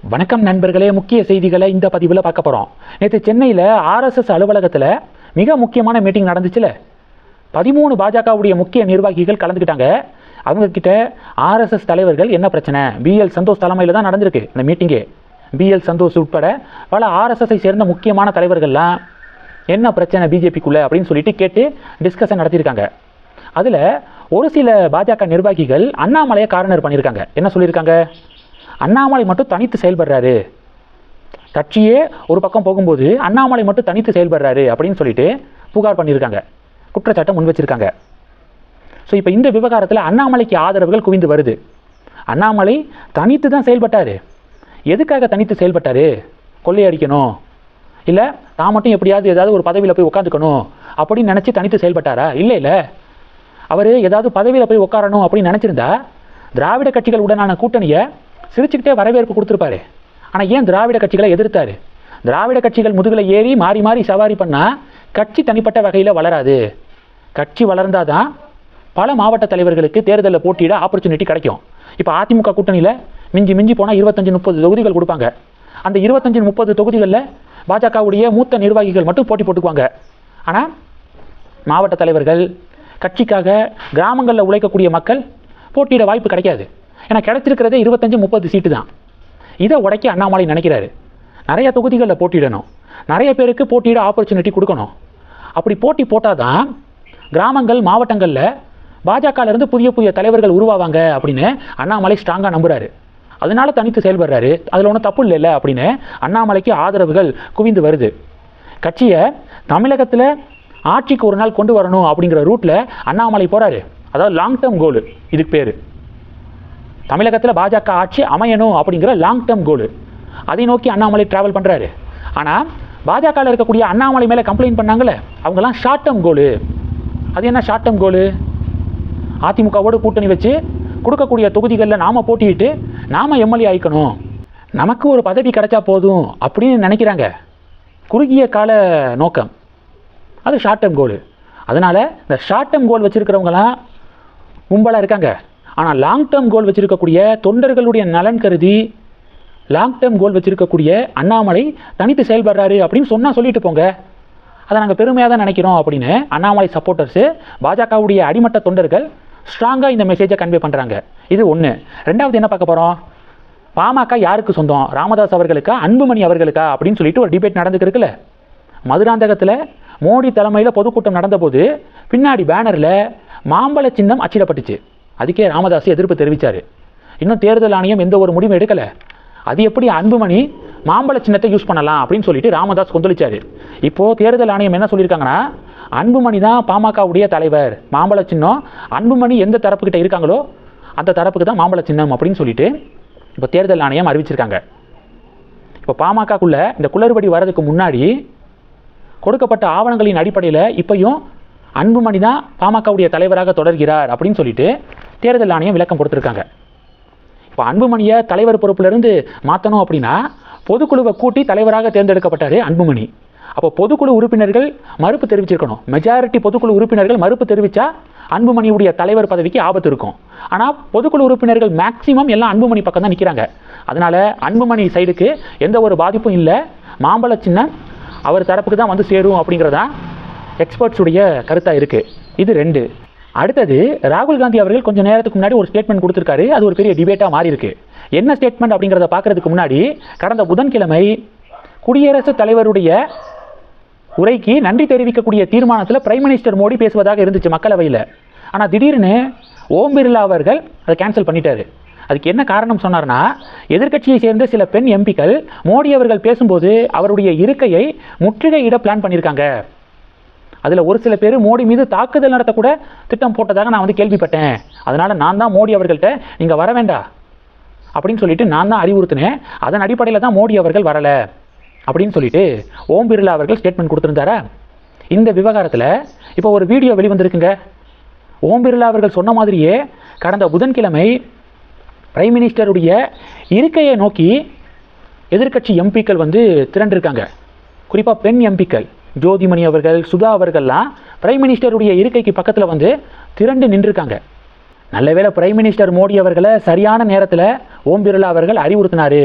வணக்கம் நண்பர்களே, முக்கிய செய்திகளை இந்த பதிவில் பார்க்க போகிறோம். நேற்று சென்னையில் ஆர்எஸ்எஸ் அலுவலகத்தில் மிக முக்கியமான மீட்டிங் நடந்துச்சுல. 13 பாஜகவுடைய முக்கிய நிர்வாகிகள் கலந்துக்கிட்டாங்க. அவங்கக்கிட்ட ஆர்எஸ்எஸ் தலைவர்கள் என்ன பிரச்சனை, பிஎல் சந்தோஷ் தலைமையில் தான் நடந்திருக்கு இந்த மீட்டிங்கே. பிஎல் சந்தோஷ் உட்பட பல ஆர்எஸ்எஸ்ஸை சேர்ந்த முக்கியமான தலைவர்கள்லாம் என்ன பிரச்சனை பிஜேபிக்குள்ளே அப்படின்னு சொல்லிட்டு கேட்டு டிஸ்கஷன் நடத்தியிருக்காங்க. அதில் ஒரு சில பாஜக நிர்வாகிகள் அண்ணாமலையை கார்னர் பண்ணியிருக்காங்க. என்ன சொல்லியிருக்காங்க, அண்ணாமலை மட்டும் தனித்து செயல்படுறாரு, கட்சியே ஒரு பக்கம் போகும்போது அண்ணாமலை மட்டும் தனித்து செயல்படுறாரு அப்படின்னு சொல்லிட்டு புகார் பண்ணியிருக்காங்க, குற்றச்சாட்டை முன் வச்சிருக்காங்க. ஸோ இப்போ இந்த விவகாரத்தில் அண்ணாமலைக்கு ஆதரவுகள் குவிந்து வருது. அண்ணாமலை தனித்து தான் செயல்பட்டார். எதுக்காக தனித்து செயல்பட்டார்? கொள்ளையடிக்கணும், இல்லை தான் மட்டும் எப்படியாவது ஏதாவது ஒரு பதவியில் போய் உட்காந்துக்கணும் அப்படின்னு நினச்சி தனித்து செயல்பட்டாரா? இல்லை, அவர் ஏதாவது பதவியில் போய் உட்காரணும் அப்படின்னு நினச்சிருந்தா திராவிட கட்சிகள் உடனான கூட்டணியை சிரிச்சுக்கிட்டே வரவேற்பு கொடுத்துருப்பாரு. ஆனால் ஏன் திராவிட கட்சிகளை எதிர்த்தாரு? திராவிட கட்சிகள் முதுகில் ஏறி மாறி மாறி சவாரி பண்ணால் கட்சி தனிப்பட்ட வகையில் வளராது. கட்சி வளர்ந்தாதான் பல மாவட்ட தலைவர்களுக்கு தேர்தலில் போட்டியிட ஆப்பர்ச்சுனிட்டி கிடைக்கும். இப்போ அதிமுக கூட்டணியில் மிஞ்சி போனால் 25-30 தொகுதிகள் கொடுப்பாங்க. அந்த 25-30 தொகுதிகளில் பாஜகவுடைய மூத்த நிர்வாகிகள் மட்டும் போட்டி போட்டுக்குவாங்க. ஆனால் மாவட்ட தலைவர்கள், கட்சிக்காக கிராமங்களில் உழைக்கக்கூடிய மக்கள் போட்டியிட வாய்ப்பு கிடைக்காது. ஏன்னா கிடைச்சிருக்கிறதே 25-30 சீட்டு தான். இதை உடைக்க அண்ணாமலை நினைக்கிறாரு. நிறைய தொகுதிகளில் போட்டியிடணும், நிறைய பேருக்கு போட்டியிட ஆப்பர்ச்சுனிட்டி கொடுக்கணும். அப்படி போட்டி போட்டால் தான் கிராமங்கள் மாவட்டங்களில் பாஜகலேருந்து புதிய புதிய தலைவர்கள் உருவாவாங்க அப்படின்னு அண்ணாமலை ஸ்ட்ராங்காக நம்புகிறாரு. அதனால தனித்து செயல்படுறாரு. அதில் ஒன்றும் தப்பு இல்லை அப்படின்னு அண்ணாமலைக்கு ஆதரவுகள் குவிந்து வருது. கட்சியை தமிழகத்தில் ஆட்சிக்கு ஒரு நாள் கொண்டு வரணும் அப்படிங்கிற ரூட்டில் அண்ணாமலை போகிறாரு. அதாவது லாங் டேர்ம் கோலு இதுக்கு பேர். தமிழகத்தில் பாஜக ஆட்சி அமையணும் அப்படிங்கிற லாங் டேர்ம் கோலு, அதை நோக்கி அண்ணாமலை டிராவல் பண்ணுறாரு. ஆனால் பாஜகவில் இருக்கக்கூடிய அண்ணாமலை மேலே கம்ப்ளைண்ட் பண்ணாங்களே, அவங்கெல்லாம் ஷார்ட் டேர்ம் கோலு. அது என்ன ஷார்ட் டேர்ம் கோலு? அதிமுகவோடு கூட்டணி வச்சு கொடுக்கக்கூடிய தொகுதிகளில் நாம் போட்டியிட்டு நாம் எம்எல்ஏ ஆயிக்கணும், நமக்கு ஒரு பதவி கிடைச்சா போதும் அப்படின்னு நினைக்கிறாங்க. குறுகிய கால நோக்கம், அது ஷார்ட் டேர்ம் கோலு. அதனால் இந்த ஷார்ட் டேர்ம் கோல் வச்சுருக்கிறவங்களாம் கும்பலாக இருக்காங்க. ஆனால் லாங் டேர்ம் கோல் வச்சுருக்கக்கூடிய தொண்டர்களுடைய நலன் கருதி லாங் டேர்ம் கோல் வச்சுருக்கக்கூடிய அண்ணாமலை தனித்து செயல்படுறாரு அப்படின்னு சொன்னால் சொல்லிட்டு போங்க, அதை நாங்கள் பெருமையாக தான் நினைக்கிறோம் அப்படின்னு அண்ணாமலை சப்போர்ட்டர்ஸு, பாஜகவுடைய அடிமட்ட தொண்டர்கள் ஸ்ட்ராங்காக இந்த மெசேஜை கன்வே பண்ணுறாங்க. இது ஒன்று. ரெண்டாவது என்ன பார்க்க போகிறோம், பாமக யாருக்கு சொந்தம், ராமதாஸ் அவர்களுக்கா அன்புமணி அவர்களுக்கா அப்படின்னு சொல்லிட்டு ஒரு டிபேட் நடந்துக்கிருக்குல்ல. மதுராந்தகத்தில் மோடி தலைமையில் பொதுக்கூட்டம் நடந்தபோது பின்னாடி பேனரில் மாம்பழ சின்னம் அச்சிடப்பட்டுச்சு. அதுக்கே ராமதாஸ் எதிர்ப்பு தெரிவித்தார். இன்னும் தேர்தல் ஆணையம் எந்த ஒரு முடிவும் எடுக்கலை. அது எப்படி அன்புமணி மாம்பழ சின்னத்தை யூஸ் பண்ணலாம் அப்படின்னு சொல்லிட்டு ராமதாஸ் கொந்தளிச்சார். இப்போது தேர்தல் ஆணையம் என்ன சொல்லியிருக்காங்கன்னா, அன்புமணி தான் பாமகவுடைய தலைவர், மாம்பழ சின்னம் அன்புமணி எந்த தரப்புக்கிட்ட இருக்காங்களோ அந்த தரப்புக்கு தான் மாம்பழ சின்னம் அப்படின்னு சொல்லிட்டு இப்போ தேர்தல் ஆணையம் அறிவிச்சிருக்காங்க. இப்போ பாமகக்குள்ளே இந்த குளறுபடி வர்றதுக்கு முன்னாடி கொடுக்கப்பட்ட ஆவணங்களின் அடிப்படையில் இப்பையும் அன்புமணி தான் பாமகவுடைய தலைவராக தொடர்கிறார் அப்படின்னு சொல்லிட்டு தேர்தல் ஆணையம் விளக்கம் கொடுத்துருக்காங்க. இப்போ அன்புமணியை தலைவர் பொறுப்பிலிருந்து மாற்றணும் அப்படின்னா பொதுக்குழுவை கூட்டி தலைவராக தேர்ந்தெடுக்கப்பட்டார் அன்புமணி. அப்போ பொதுக்குழு உறுப்பினர்கள் மறுப்பு தெரிவிச்சிருக்கணும். மெஜாரிட்டி பொதுக்குழு உறுப்பினர்கள் மறுப்பு தெரிவித்தா அன்புமணியுடைய தலைவர் பதவிக்கு ஆபத்து இருக்கும். ஆனால் பொதுக்குழு உறுப்பினர்கள் மேக்சிமம் எல்லாம் அன்புமணி பக்கம் தான் நிற்கிறாங்க. அதனால் அன்புமணி சைடுக்கு எந்த ஒரு பாதிப்பும் இல்லை, மாம்பழ சின்னம் அவர் தரப்புக்கு தான் வந்து சேரும் அப்படிங்கிறதான் எக்ஸ்பர்ட்ஸுடைய கருத்தாக இருக்குது. இது 2. அடுத்தது, ராகுல் காந்தி அவர்கள் கொஞ்சம் நேரத்துக்கு முன்னாடி ஒரு ஸ்டேட்மெண்ட் கொடுத்துருக்காரு. அது ஒரு பெரிய டிபேட்டாக மாறி இருக்கு. என்ன ஸ்டேட்மெண்ட் அப்படிங்கிறத பார்க்கறதுக்கு முன்னாடி, கடந்த புதன்கிழமை குடியரசுத் தலைவருடைய உரைக்கு நன்றி தெரிவிக்கக்கூடிய தீர்மானத்தில் பிரைம் மினிஸ்டர் மோடி பேசுவதாக இருந்துச்சு மக்களவையில். ஆனால் திடீர்னு ஓம் பிர்லா அவர்கள் அதை கேன்சல் பண்ணிட்டாரு. அதுக்கு என்ன காரணம் சொன்னார்னா, எதிர்க்கட்சியை சேர்ந்த சில பெண் எம்பிக்கள் மோடி அவர்கள் பேசும்போது அவருடைய இருக்கையை முற்றுகையிட பிளான் பண்ணியிருக்காங்க. அதில் ஒரு சில பேர் மோடி மீது தாக்குதல் நடத்தக்கூட திட்டம் போட்டதாக நான் கேள்விப்பட்டேன். அதனால் நான் தான் மோடி அவர்கள்ட்ட நீங்கள் வர வேண்டாம் அப்படின்னு சொல்லிட்டு நான் தான் அறிவுறுத்தினேன். அதன் அடிப்படையில் தான் மோடி அவர்கள் வரலை அப்படின்னு சொல்லிட்டு ஓம் பிர்லா அவர்கள் ஸ்டேட்மெண்ட் கொடுத்துருந்தாரா. இந்த விவகாரத்தில் இப்போ ஒரு வீடியோ வெளிவந்திருக்குங்க. ஓம் பிர்லா அவர்கள் சொன்ன மாதிரியே கடந்த புதன்கிழமை பிரைம் மினிஸ்டருடைய இருக்கையை நோக்கி எதிர்க்கட்சி எம்பிக்கள் திரண்டிருக்காங்க. குறிப்பாக பெண் எம்பிக்கள் ஜோதிமணி அவர்கள், சுதா அவர்கள்லாம் பிரைம் மினிஸ்டருடைய இருக்கைக்கு பக்கத்தில் திரண்டு நின்றுருக்காங்க. நல்லவேளை பிரைம் மினிஸ்டர் மோடி அவர்களை சரியான நேரத்தில் ஓம் பிர்லா அவர்கள் அறிவுறுத்தினார்.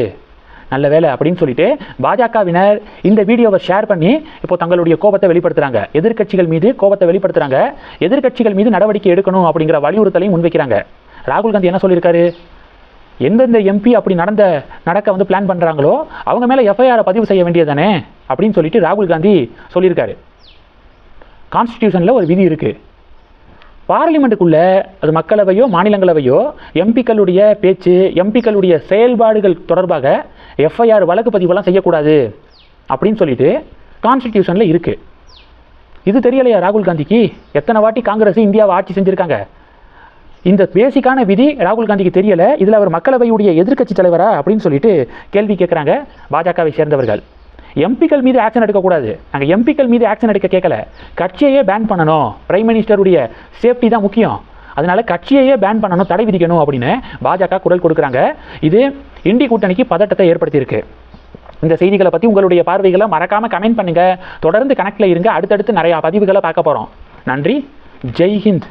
நல்ல வேலை அப்படின்னு சொல்லிட்டு பாஜகவினர் இந்த வீடியோவை ஷேர் பண்ணி இப்போ தங்களுடைய கோபத்தை வெளிப்படுத்துறாங்க. எதிர்க்கட்சிகள் மீது கோபத்தை வெளிப்படுத்துறாங்க. எதிர்க்கட்சிகள் மீது நடவடிக்கை எடுக்கணும் அப்படிங்கிற வலியுறுத்தலையும் முன்வைக்கிறாங்க. ராகுல் காந்தி என்ன சொல்லியிருக்காரு? எந்தெந்த எம்பி அப்படி நடக்க வந்து பிளான் பண்ணுறாங்களோ அவங்க மேலே எஃப்ஐஆரை பதிவு செய்ய வேண்டியதானே அப்படின்னு சொல்லிட்டு ராகுல் காந்தி சொல்லியிருக்காரு. கான்ஸ்டிடியூஷனில் ஒரு விதி இருக்குது. பார்லிமெண்ட்டுக்குள்ள அது மக்களவையோ மாநிலங்களவையோ எம்பிக்களுடைய பேச்சு, எம்பிக்களுடைய செயல்பாடுகள் தொடர்பாக எஃப்ஐஆர் வழக்கு பதிவெல்லாம் செய்யக்கூடாது அப்படின்னு சொல்லிட்டு கான்ஸ்டிடியூஷனில் இருக்குது. இது தெரியலையா ராகுல் காந்திக்கு? எத்தனை வாட்டி காங்கிரஸ் இந்தியாவை ஆட்சி செஞ்சுருக்காங்க. இந்த பேசிக்கான விதி ராகுல் காந்திக்கு தெரியலை. இதில் அவர் மக்களவையுடைய எதிர்க்கட்சி தலைவரா அப்படின்னு சொல்லிட்டு கேள்வி கேட்குறாங்க பாஜகவை சேர்ந்தவர்கள். எம்பிக்கள் மீது ஆக்ஷன் எடுக்கக்கூடாது. நாங்கள் எம்பிக்கள் மீது ஆக்ஷன் எடுக்க கேட்கல, கட்சியையே பேன் பண்ணணும். பிரைம் மினிஸ்டருடைய சேஃப்டி தான் முக்கியம். அதனால கட்சியையே பேன் பண்ணணும், தடை விதிக்கணும் அப்படின்னு பாஜக குரல் கொடுக்குறாங்க. இது இண்டி கூட்டணிக்கு பதட்டத்தை ஏற்படுத்தியிருக்கு. இந்த செய்திகளை பற்றி உங்களுடைய பார்வைகளை மறக்காமல் கமெண்ட் பண்ணுங்கள். தொடர்ந்து கனெக்டில் இருங்க. அடுத்தடுத்து நிறையா பதிவுகளை பார்க்க போகிறோம். நன்றி. ஜெய் ஹிந்த்.